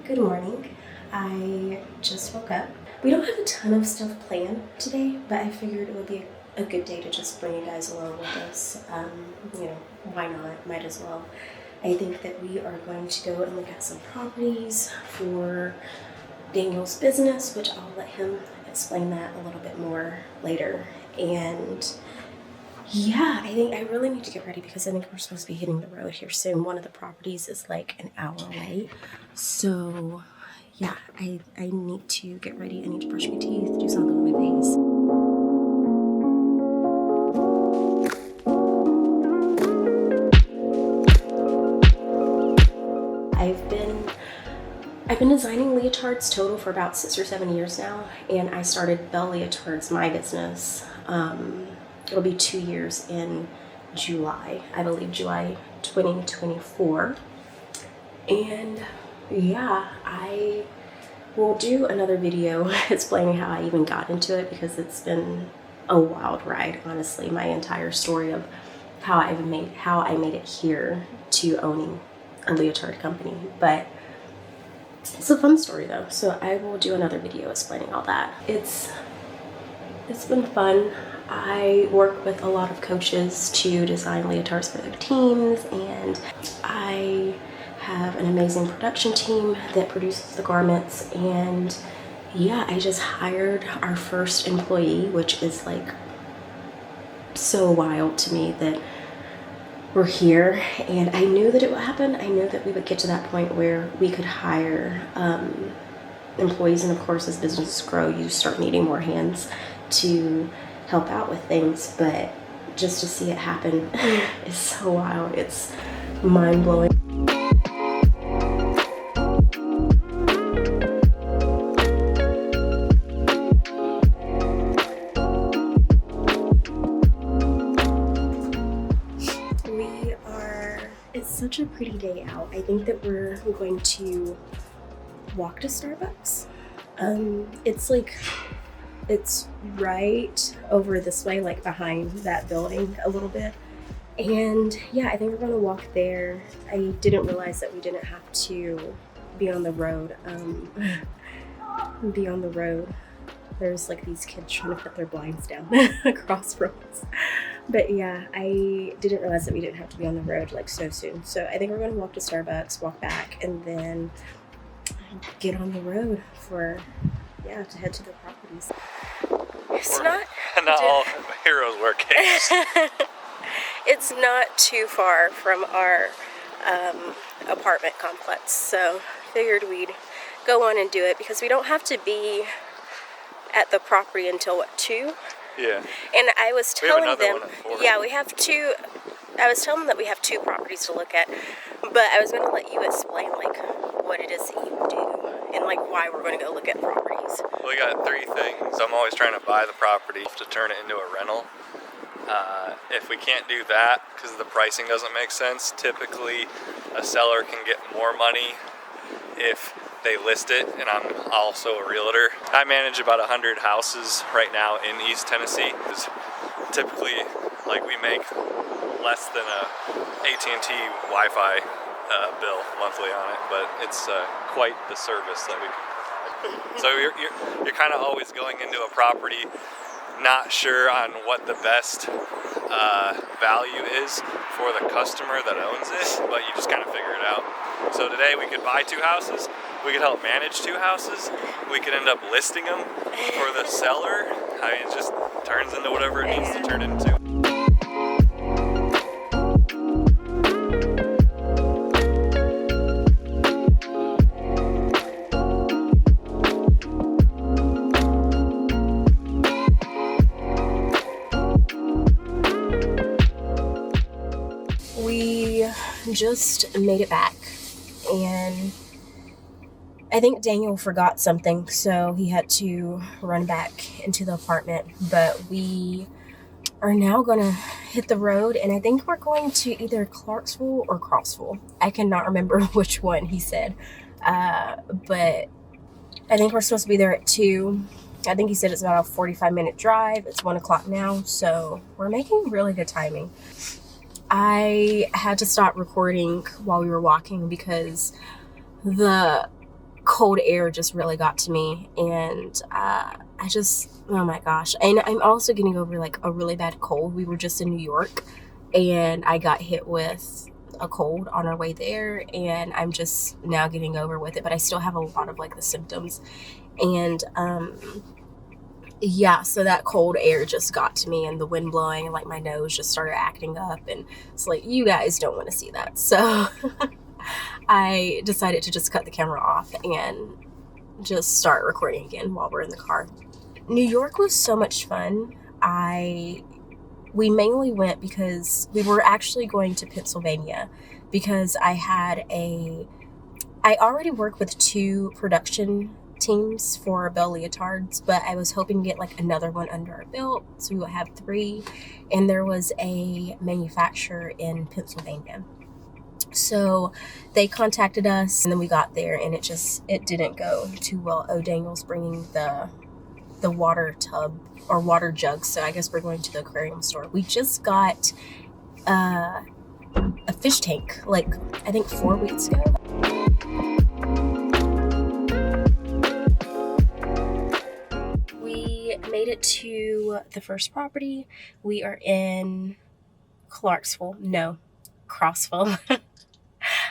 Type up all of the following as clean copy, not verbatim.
Good morning. I just woke up. We don't have a ton of stuff planned today, but I figured it would be a good day to just bring you guys along with us. Why not? Might as well. I think that we are going to go and look at some properties for Daniel's business, which I'll let him explain that a little bit more later. And yeah, I think I really need to get ready because I think we're supposed to be hitting the road here soon. One of the properties is like an hour away. So yeah, I need to get ready. I need to brush my teeth, do something with my face. I've been designing leotards total for about 6 or 7 years now, and I started Bell Leotards, my business. It'll be 2 years in July, I believe July 2024. And yeah, I will do another video explaining how I even got into it because it's been a wild ride, honestly. My entire story of how I made it here to owning a leotard company. But it's a fun story though, so I will do another video explaining all that. It's been fun. I work with a lot of coaches to design leotards for their teams, and I have an amazing production team that produces the garments. And yeah, I just hired our first employee, which is like so wild to me that we're here, and I knew that it would happen. I knew that we would get to that point where we could hire employees, and of course as businesses grow you start needing more hands to help out with things, but just to see it happen is so wild. It's mind-blowing. It's such a pretty day out. I think that we're going to walk to Starbucks. It's right over this way, like behind that building a little bit. And yeah, I think we're gonna walk there. I didn't realize that we didn't have to be on the road. There's like these kids trying to put their blinds down across from us. But yeah, I didn't realize that we didn't have to be on the road like so soon. So I think we're gonna walk to Starbucks, walk back, and then get on the road to head to the properties. It's not all heroes wear capes. It's not too far from our apartment complex, so figured we'd go on and do it because we don't have to be at the property until 2? Yeah. And I was telling them, we have 2. I was telling them that we have 2 properties to look at, but I was going to let you explain like what it is that you do and like why we're going to go look at properties. We got 3 things. I'm always trying to buy the property to turn it into a rental. If we can't do that because the pricing doesn't make sense, typically a seller can get more money if they list it, and I'm also a realtor. I manage about 100 houses right now in East Tennessee. Typically, like, we make less than a AT&T Wi-Fi bill monthly on it, but it's quite the service that we can. So you're kind of always going into a property not sure on what the best value is for the customer that owns it, but you just kind of figure it out. So today we could buy 2 houses, we could help manage 2 houses, we could end up listing them for the seller. I mean, it just turns into whatever it needs to turn into. We just made it back, and I think Daniel forgot something, so he had to run back into the apartment. But we are now gonna hit the road, and I think we're going to either Clarksville or Crossville. I cannot remember which one he said, but I think we're supposed to be there at 2. I think he said it's about a 45-minute drive. It's 1 o'clock now, so we're making really good timing. I had to stop recording while we were walking because the cold air just really got to me, and I just, oh my gosh. And I'm also getting over like a really bad cold. We were just in New York, and I got hit with a cold on our way there, and I'm just now getting over with it, but I still have a lot of like the symptoms. And yeah, so that cold air just got to me, and the wind blowing, and like my nose just started acting up, and it's like, you guys don't want to see that. So I decided to just cut the camera off and just start recording again while we're in the car. New York was so much fun. We mainly went because we were actually going to Pennsylvania, because I already work with 2 production teams for Bell Leotards, but I was hoping to get like another one under our belt, so we would have 3. And there was a manufacturer in Pennsylvania, so they contacted us, and then we got there, and it didn't go too well. Oh, Daniel's bringing the water tub or water jug, so I guess we're going to the aquarium store. We just got a fish tank like I think 4 weeks ago. We made it to the first property. We are in Crossville.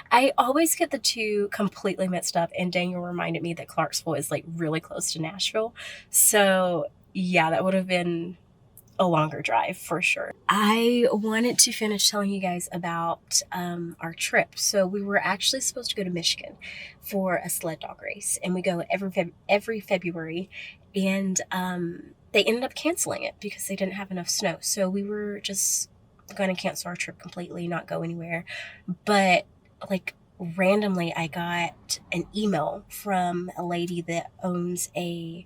I always get the 2 completely mixed up, and Daniel reminded me that Clarksville is like really close to Nashville. So yeah, that would have been a longer drive for sure. I wanted to finish telling you guys about our trip. So we were actually supposed to go to Michigan for a sled dog race, and we go every February, and they ended up canceling it because they didn't have enough snow. So we were just going to cancel our trip completely, not go anywhere. But like randomly, I got an email from a lady that owns a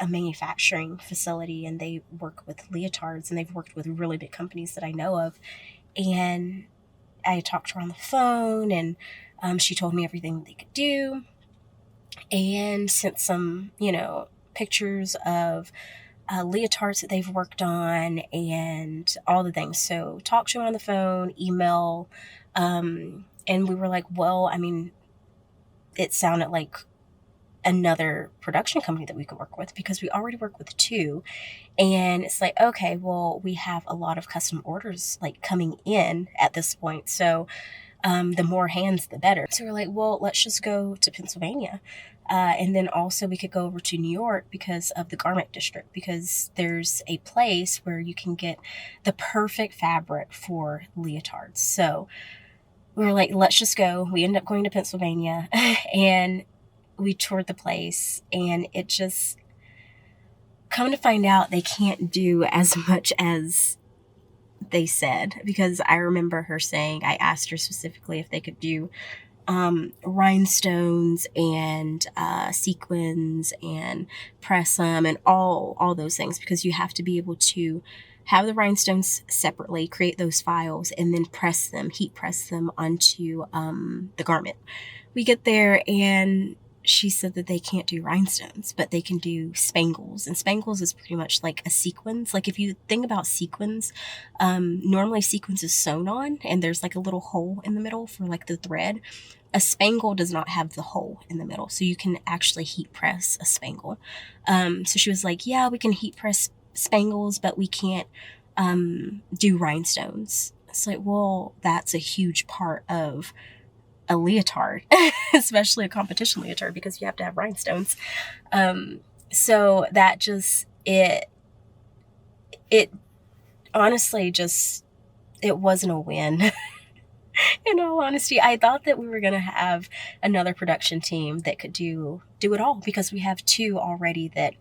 manufacturing facility, and they work with Leotards, and they've worked with really big companies that I know of. And I talked to her on the phone, and she told me everything they could do, and sent some, pictures of leotards that they've worked on and all the things. So talked to her on the phone, email, and we were like, well, I mean, it sounded like another production company that we could work with, because we already work with 2. And it's like, okay, well, we have a lot of custom orders like coming in at this point. So the more hands, the better. So we're like, well, let's just go to Pennsylvania. And then also we could go over to New York because of the garment district, because there's a place where you can get the perfect fabric for leotards. So we were like, let's just go. We ended up going to Pennsylvania, and we toured the place, and it just, come to find out, they can't do as much as they said, because I remember her saying, I asked her specifically if they could do rhinestones and sequins and press them and all those things, because you have to be able to have the rhinestones separately, create those files, and then heat press them onto the garment. We get there, and she said that they can't do rhinestones, but they can do spangles. And spangles is pretty much like a sequins. Like if you think about sequins, normally sequins is sewn on, and there's like a little hole in the middle for like the thread. A spangle does not have the hole in the middle, so you can actually heat press a spangle. So she was like, yeah, we can heat press spangles, but we can't do rhinestones. It's like, well, that's a huge part of a leotard, especially a competition leotard, because you have to have rhinestones. So that just, it honestly just, it wasn't a win. In all honesty, I thought that we were going to have another production team that could do it all, because we have 2 already that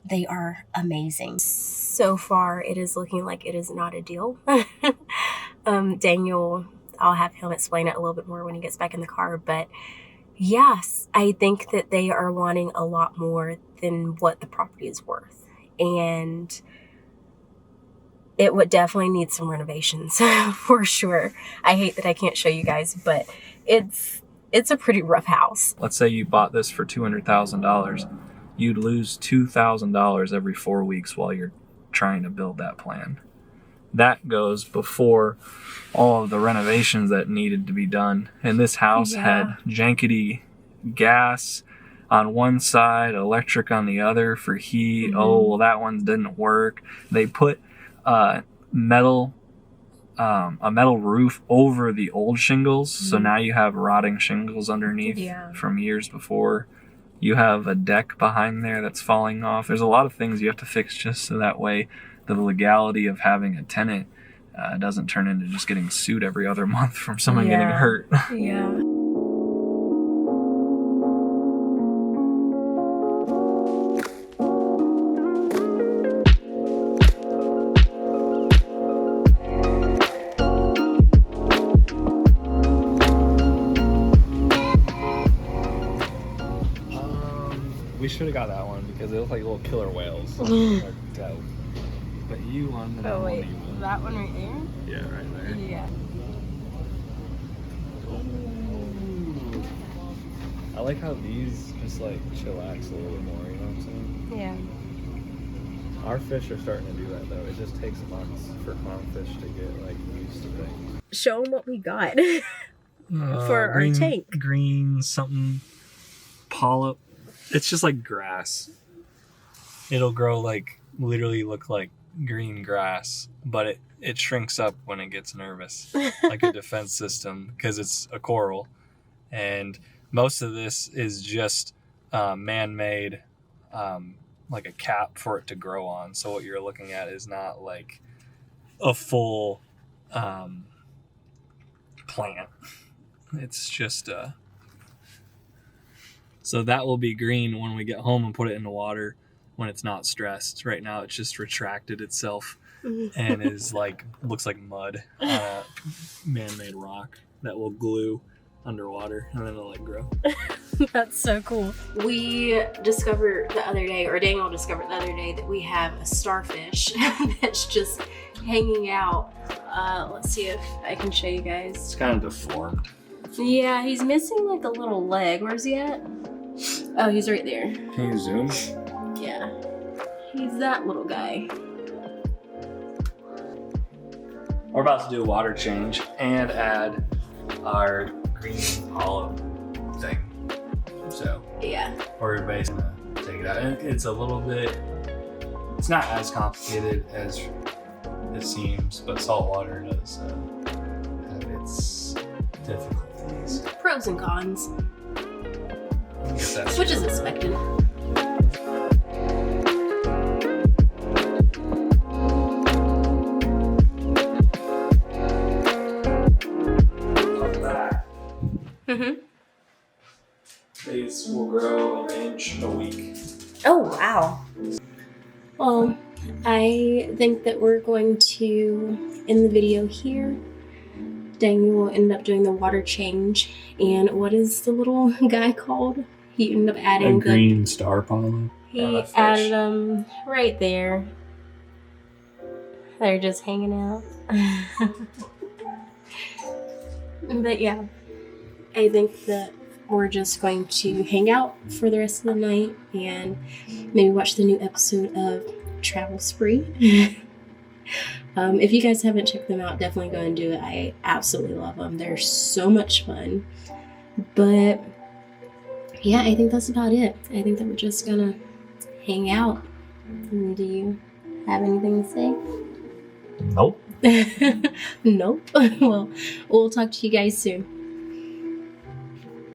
they are amazing. So far, it is looking like it is not a deal. Daniel, I'll have him explain it a little bit more when he gets back in the car. But yes, I think that they are wanting a lot more than what the property is worth. And it would definitely need some renovations for sure. I hate that I can't show you guys, but it's a pretty rough house. Let's say you bought this for $200,000. You'd lose $2,000 every 4 weeks while you're trying to build that plan. That goes before all of the renovations that needed to be done. And this house had jankety gas on one side, electric on the other for heat. Mm-hmm. Oh, well, that one didn't work. They put a metal roof over the old shingles, so now you have rotting shingles underneath from years before. You have a deck behind there that's falling off. There's a lot of things you have to fix just so that way the legality of having a tenant doesn't turn into just getting sued every other month from someone getting hurt. Yeah. We should have got that one because they look like little killer whales. They're dope. But you won the wait, that one right there? Yeah, right there. Yeah. Ooh. I like how these just like chillax a little bit more, you know what I'm saying? Yeah. Our fish are starting to do that though. It just takes months for clownfish to get like used to things. Show them what we got for our tank. Green something polyp. It's just like grass. It'll grow like, literally look like green grass, but it shrinks up when it gets nervous, like a defense system, because it's a coral. And most of this is just man-made, like a cap for it to grow on. So what you're looking at is not like a full plant. It's just so that will be green when we get home and put it in the water when it's not stressed. Right now it's just retracted itself and is like, looks like mud on a man-made rock that will glue underwater and then it'll like grow. That's so cool. We discovered the other day, or Daniel discovered the other day, that we have a starfish that's just hanging out. Let's see if I can show you guys. It's kind of deformed. Yeah, he's missing like a little leg. Where's he at? Oh, he's right there. Can you zoom? Yeah. He's that little guy. We're about to do a water change and add our green polyp thing. So yeah, we're basically gonna take it out. And it's a little bit, it's not as complicated as it seems, but salt water does have its difficulties. Pros and cons. Which Which is expected. These will grow an inch a week. Oh, wow. Well, I think that we're going to end the video here. Daniel will end up doing the water change. And what is the little guy called? He ended up adding a green star polyp. He added them right there. They're just hanging out. But yeah, I think that we're just going to hang out for the rest of the night and maybe watch the new episode of Travel Spree. If you guys haven't checked them out, definitely go and do it. I absolutely love them. They're so much fun. But yeah, I think that's about it. I think that we're just gonna hang out. Do you have anything to say? Nope. Nope. Well, we'll talk to you guys soon.